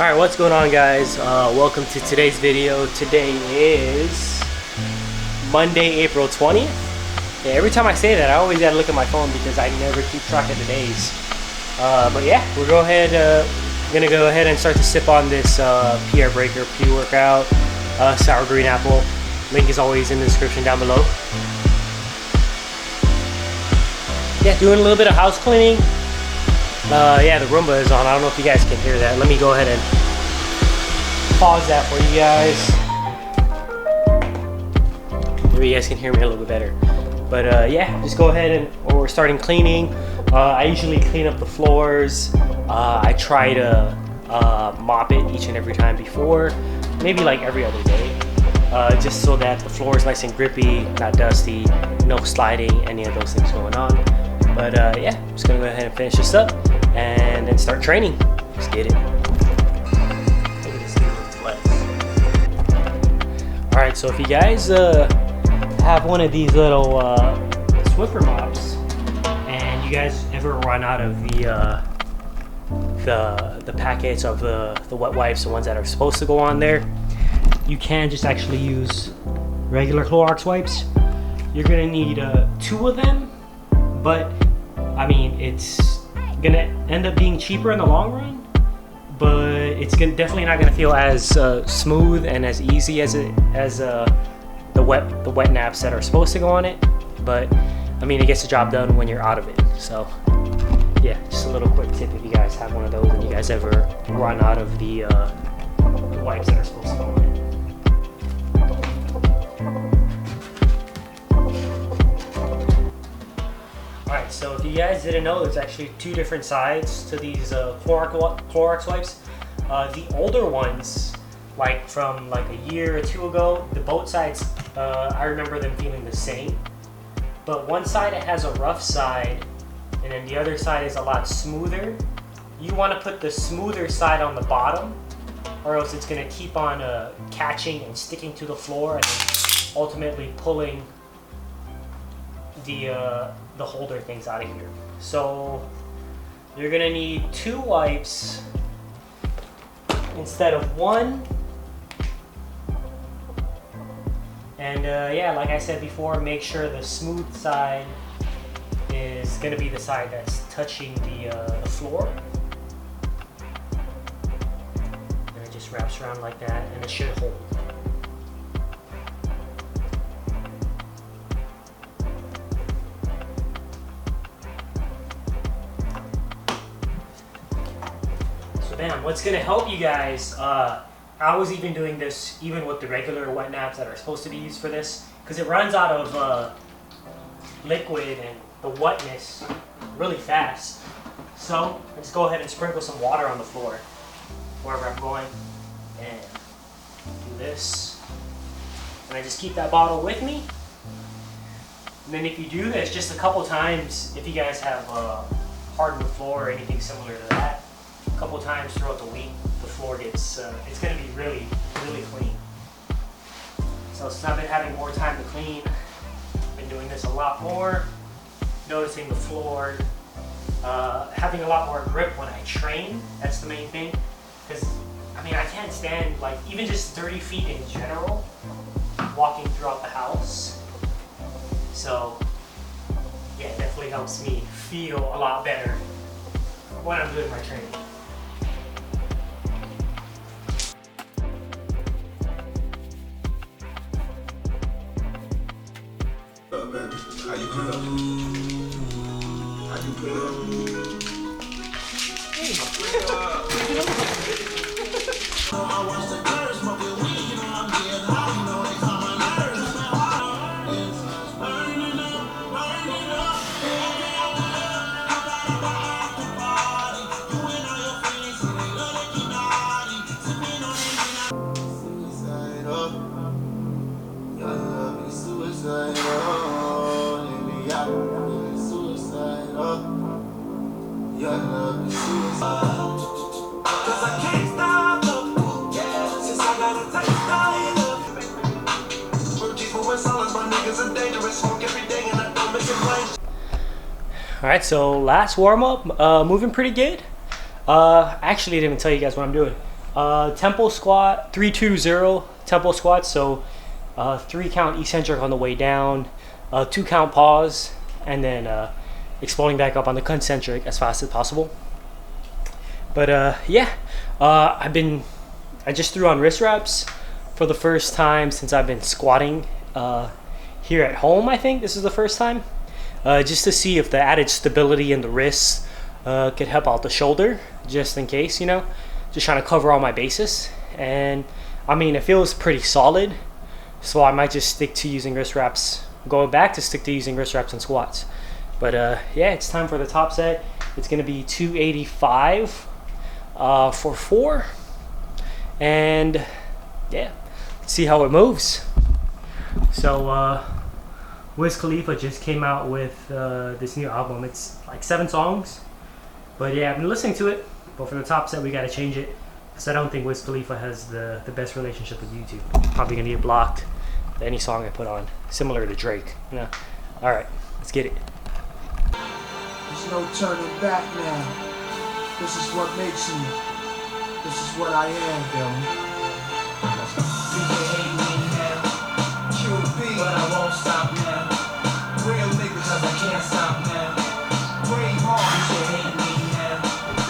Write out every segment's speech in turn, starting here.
Alright, what's going on, guys? Welcome to today's video. Today is Monday, April 20th. Yeah, every time I say that, I always gotta look at my phone because I never keep track of the days. But yeah, we're gonna go ahead and start to sip on this PR Breaker pre-workout sour green apple. Link is always in the description down below. Yeah, doing a little bit of house cleaning. Yeah, the Roomba is on. I don't know if you guys can hear that. Let me go ahead and pause that for you guys. Maybe you guys can hear me a little bit better. But yeah, just go ahead and we're starting cleaning. I usually clean up the floors. I try to mop it each and every time before, maybe like every other day, just so that the floor is nice and grippy, not dusty, no sliding, any of those things going on. But yeah, I'm just gonna go ahead and finish this up and then start training. Let's get it. Look at this dude flex. Alright, so if you guys have one of these little Swiffer mops and you guys ever run out of the packets of the wet wipes, the ones that are supposed to go on there, you can just actually use regular Clorox wipes. You're gonna need 2 of them, but I mean, it's gonna end up being cheaper in the long run, but it's definitely not gonna feel as smooth and as easy as the wet naps that are supposed to go on it. But I mean, it gets the job done when you're out of it. So yeah, just a little quick tip if you guys have one of those and you guys ever run out of the wipes that are supposed to go on it. Alright, so if you guys didn't know, there's actually 2 different sides to these Clorox wipes. The older ones, like from like a year or 2 ago, the both sides, I remember them feeling the same. But one side, it has a rough side, and then the other side is a lot smoother. You want to put the smoother side on the bottom, or else it's going to keep on catching and sticking to the floor and then ultimately pulling the holder things out of here. So you're gonna need 2 wipes instead of 1. And yeah, like I said before, make sure the smooth side is gonna be the side that's touching the floor. And it just wraps around like that, and it should hold. What's gonna help you guys, I was even doing this even with the regular wet naps that are supposed to be used for this, because it runs out of liquid and the wetness really fast. So let's go ahead and sprinkle some water on the floor wherever I'm going and do this. And I just keep that bottle with me. And then if you do this just a couple times, if you guys have hardwood floor or anything similar to that, a couple times throughout the week, the floor gets, it's going to be really, really clean. So since I've been having more time to clean, I've been doing this a lot more, noticing the floor, having a lot more grip when I train. That's the main thing. Because, I mean, I can't stand, like, even just 30 feet in general, walking throughout the house. So, yeah, it definitely helps me feel a lot better when I'm doing my training. How you put up? How you put up? Hey, I watch the girls smoking weed, you know I'm getting high, you know they call my nerves. It's burning up, burning up. Hop out of the after party, you and all your friends, and they love that Kinati, sipping on it. Suicide up, your love is suicide up. Suicide up. Your love is suicide. 'Cause I can't stop loving you. Since I got a taste of it. Virgies moving silence, my niggas are dangerous. Smoke every day and I don't miss a plane. Alright, so last warm up, moving pretty good. Actually, I didn't even tell you guys what I'm doing. Tempo squat, 3-2-0 tempo squat. So 3 count eccentric on the way down, 2 count pause, and then exploding back up on the concentric as fast as possible. But yeah, I just threw on wrist reps for the first time since I've been squatting here at home. I think this is the first time, just to see if the added stability in the wrists could help out the shoulder, just in case, you know, just trying to cover all my bases. And I mean, it feels pretty solid, so I might just stick to using wrist reps, going back to stick to using wrist reps and squats. But yeah, it's time for the top set. It's gonna be 285 for 4, and yeah, let's see how it moves. So Wiz Khalifa just came out with this new album. It's like 7 songs, but yeah, I've been listening to it. But for the top set, we gotta change it, because I don't think Wiz Khalifa has the best relationship with YouTube. Probably gonna get blocked for any song I put on, similar to Drake. You know? All right, let's get it. There's no turning back now. This is what makes me. This is what I am, Billy. You can hate me now. QB, but I won't stop now. Real niggas, cause I can't stop now. Brave heart, you can hate me now.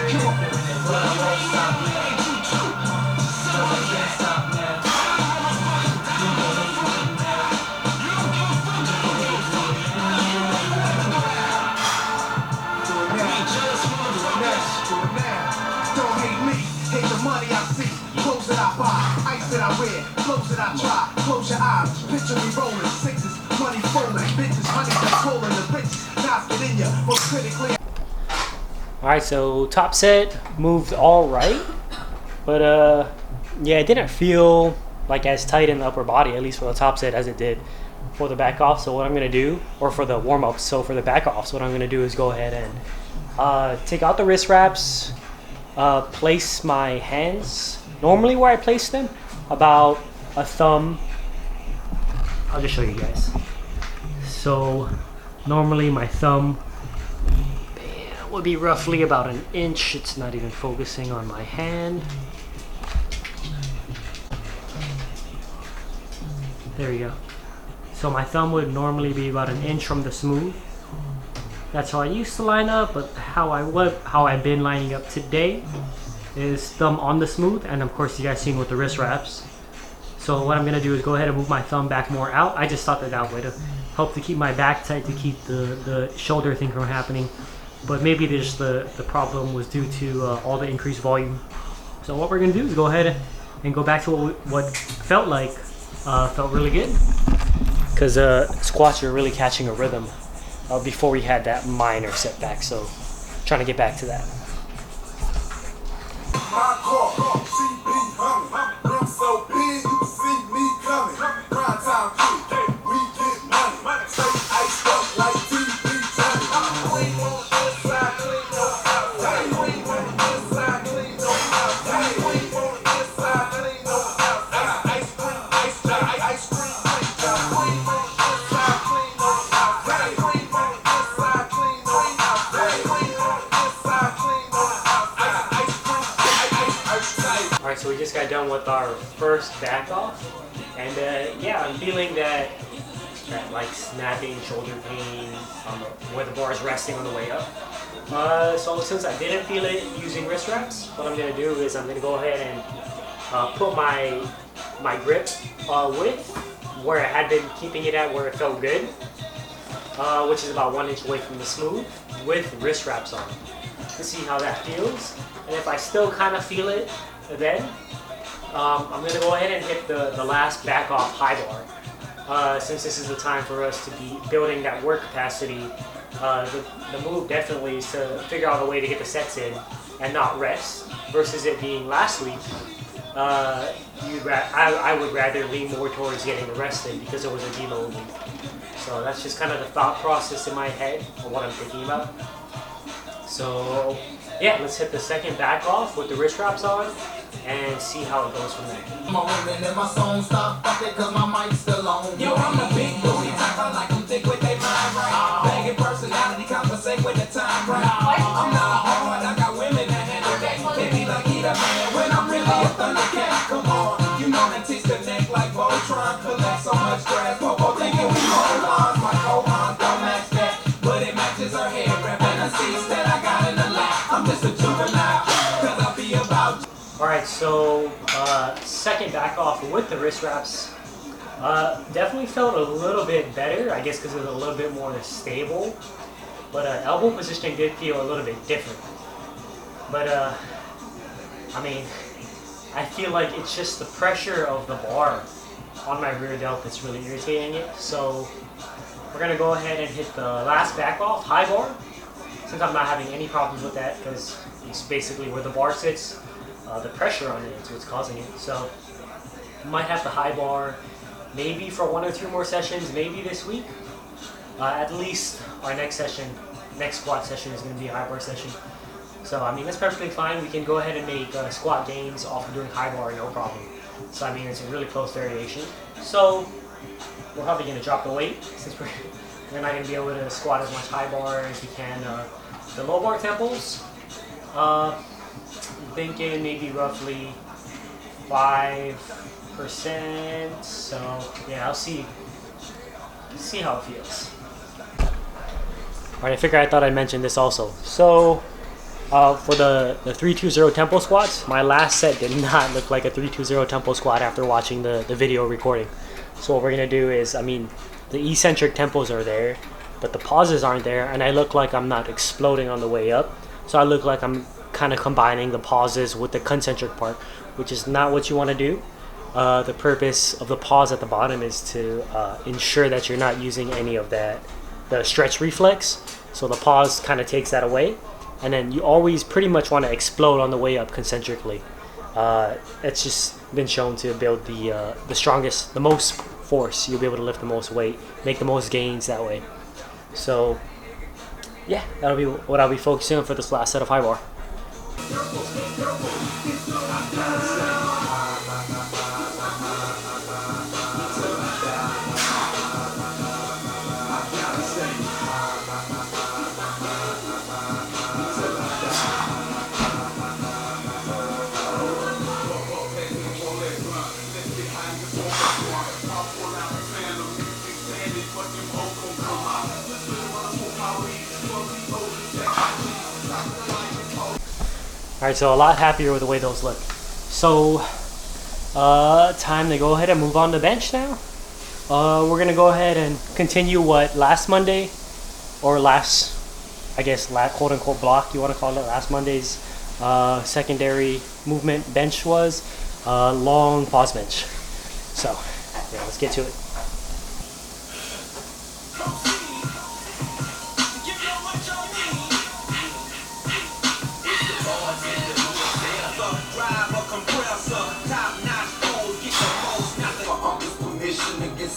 Come on, but I won't stop now. Cause I can't stop now. You can hate me now. You can hate me now. Do it now. Don't hate me, hate the money I see. Clothes that I buy, ice that I wear, clothes that I try. Close your eyes, picture me rolling, 6s, money falling, bitches, honey that's swollen, the bitch, knots get in ya, most critically. Alright, so top set moved all right, but yeah, it didn't feel like as tight in the upper body, at least for the top set, as it did for the back off. So what I'm gonna do, or for the warm up, so for the back offs, what I'm gonna do is go ahead and take out the wrist wraps, place my hands normally where I place them, about a thumb. I'll just show you guys. So normally my thumb would be roughly about an inch. It's not even focusing on my hand. There we go. So my thumb would normally be about an inch from the smooth. That's how I used to line up, but how I've been lining up today is thumb on the smooth, and of course you guys seen with the wrist wraps. So what I'm gonna do is go ahead and move my thumb back more out. I just thought that way to help to keep my back tight, to keep the shoulder thing from happening. But maybe just the problem was due to all the increased volume. So what we're gonna do is go ahead and go back to what felt really good, because squats are really catching a rhythm before we had that minor setback. So trying to get back to that. My car, CB humming. Rim so big, you can see me coming. Prime time crew, we get money. Stay iced up like TV Johnny. Clean on the inside, clean on the outside. Clean on the inside, clean on the outside. Clean on the inside, clean on the outside. Ice cream, ice cream, ice cream, ice cream. Clean on the inside, clean on the outside. Clean on the inside, clean on the outside. Clean on the inside, clean on the outside. Ice cream. Alright, so we just got done with our first back off, and yeah, I'm feeling that like snapping shoulder pain where the bar is resting on the way up. So since I didn't feel it using wrist wraps, what I'm gonna do is I'm gonna go ahead and put my grip width where I had been keeping it at, where it felt good, which is about 1 inch away from the smooth, with wrist wraps on, to see how that feels. And if I still kind of feel it, then I'm going to go ahead and hit the last back off high bar. Since this is the time for us to be building that work capacity, the move definitely is to figure out a way to get the sets in and not rest, versus it being last week. I would rather lean more towards getting the rest in, because it was a deload week. So that's just kind of the thought process in my head of what I'm thinking about. So yeah, let's hit the second back off with the wrist wraps on and see how it goes from there. My women and my song stop fucking cause my mic's still on. Yo, I'm the big booty type, I like them thick with they mind right. Begging personality, conversate with the time right. I'm not hard, I got women that handle that. They be like, eat a man when I'm really a So second back off with the wrist wraps. Definitely felt a little bit better, I guess because it was a little bit more stable. But elbow positioning did feel a little bit different. But I mean, I feel like it's just the pressure of the bar on my rear delt that's really irritating it. So we're gonna go ahead and hit the last back off, high bar, since I'm not having any problems with that because it's basically where the bar sits. The pressure on it is what's causing it. So might have the high bar maybe for 1 or 2 more sessions, maybe this week. At least our next squat session is going to be a high bar session. So I mean that's perfectly fine. We can go ahead and make squat gains off of doing high bar, no problem. So I mean it's a really close variation. So we're probably going to drop the weight since we're not going to be able to squat as much high bar as we can the low bar tempos. Thinking maybe roughly 5%. So yeah, I'll see how it feels. Alright, I thought I'd mention this also. So for the 320 tempo squats, my last set did not look like a 320 tempo squat after watching the video recording. So what we're gonna do is, I mean, the eccentric tempos are there, but the pauses aren't there, and I look like I'm not exploding on the way up. So I look like I'm kind of combining the pauses with the concentric part, which is not what you want to do. The purpose of the pause at the bottom is to ensure that you're not using any of the stretch reflex. So the pause kind of takes that away, and then you always pretty much want to explode on the way up concentrically. It's just been shown to build the strongest, the most force. You'll be able to lift the most weight, make the most gains that way. So yeah, that'll be what I'll be focusing on for this last set of high bar. Alright, so a lot happier with the way those look. So, time to go ahead and move on to bench now. We're going to go ahead and continue what last Monday, or last, I guess, quote unquote block, you want to call it, last Monday's secondary movement bench was, long pause bench. So, yeah, let's get to it.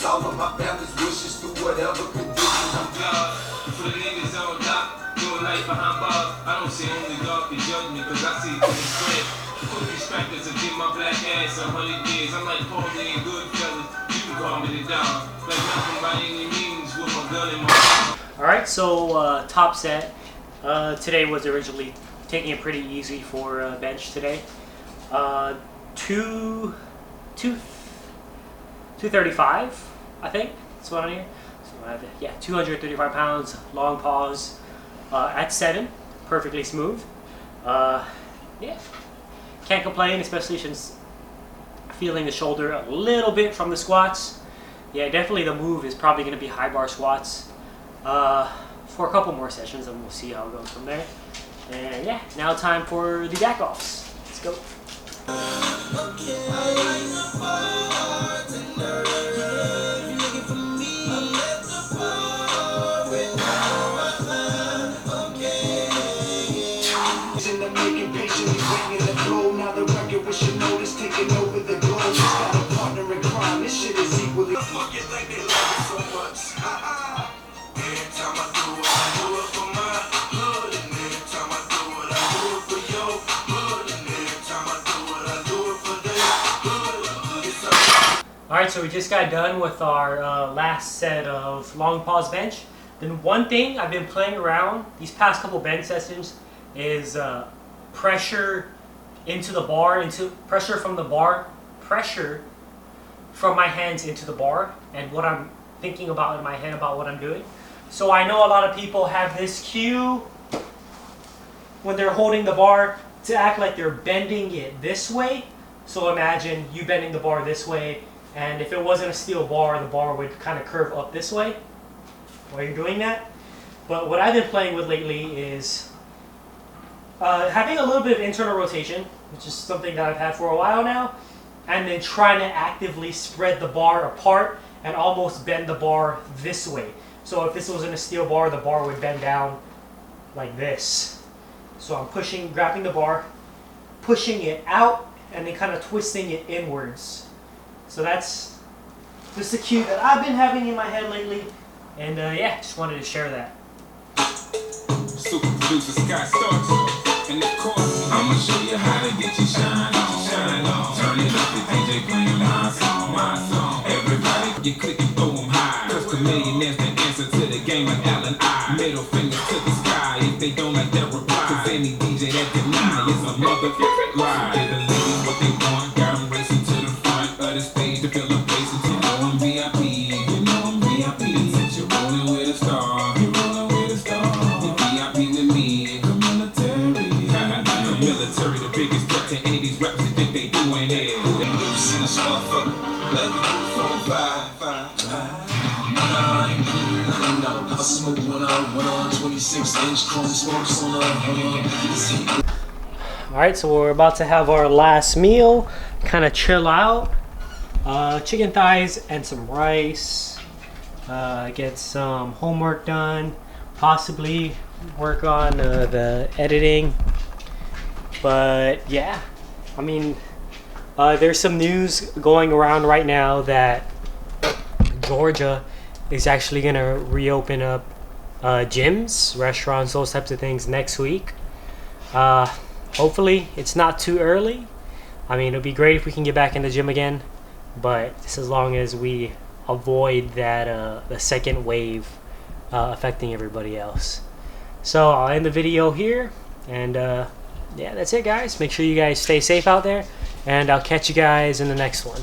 All of my family's wishes through whatever conditions I'm God. For the niggas on top, doing life behind bars. I don't see only God can judge me, cause I see things spread. Put these crackers and give my black ass 100 years. I'm like Paulie and Goodfellas. You can call me the dog. Like nothing by any means with my gun in my arm. Alright, so top set. Today was originally taking it pretty easy for bench today. 235, I think. That's what I need. So I have, yeah, 235 pounds, long pause at 7, perfectly smooth. Yeah, can't complain, especially since feeling the shoulder a little bit from the squats. Yeah, definitely the move is probably going to be high bar squats for a couple more sessions, and we'll see how it goes from there. And yeah, now time for the back offs. Let's go. Taking over the globe, just got a partner in crime. This shit is equally. Fuck it like they love it so much. Every time I do it, I do it for my hood. And every time I do it, I do it for your hood. And every time I do it, I do it for their hood. Alright, so we just got done with our last set of long pause bench. Then one thing I've been playing around these past couple bench sessions is pressure into the bar, pressure from my hands into the bar, and what I'm thinking about in my head about what I'm doing. So I know a lot of people have this cue when they're holding the bar to act like they're bending it this way. So imagine you bending the bar this way, and if it wasn't a steel bar, the bar would kind of curve up this way while you're doing that. But what I've been playing with lately is having a little bit of internal rotation, which is something that I've had for a while now, and then trying to actively spread the bar apart and almost bend the bar this way. So if this wasn't a steel bar, the bar would bend down like this. So I'm grabbing the bar, pushing it out, and then kind of twisting it inwards. So that's just a cue that I've been having in my head lately, and yeah, just wanted to share that. Super producer Scott Starks, and of course, I'ma show you how to get your shine on. Shine on. Turn it up, the DJ playing my song. Everybody, you click and throw 'em high. Cause Chameleon the answer to the game like Allen I. Middle finger to the sky if they don't like that reply. Cause any DJ that deny is a motherfucking lie. Give the ladies what they want, got 'em racing to the front of the stage to fill up place until you know I'm VIP. You know I'm VIP. Since you're rolling with a star, you're rolling with a star. You're VIP with me, the military. The military, the biggest threat to any of these rappers that think they doing it. Never seen this motherfucker. Let me 4, 5, 5, 5. I smoke one on 26-inch chrome smokes on a Alright, so we're about to have our last meal, kind of chill out. Chicken thighs and some rice. Get some homework done. Possibly work on the editing. But yeah, I mean, there's some news going around right now that Georgia is actually going to reopen up gyms, restaurants, those types of things next week. Hopefully it's not too early. I mean, it'll be great if we can get back in the gym again, but just as long as we avoid that the second wave affecting everybody else. So I'll end the video here, and yeah, that's it, guys. Make sure you guys stay safe out there, and I'll catch you guys in the next one.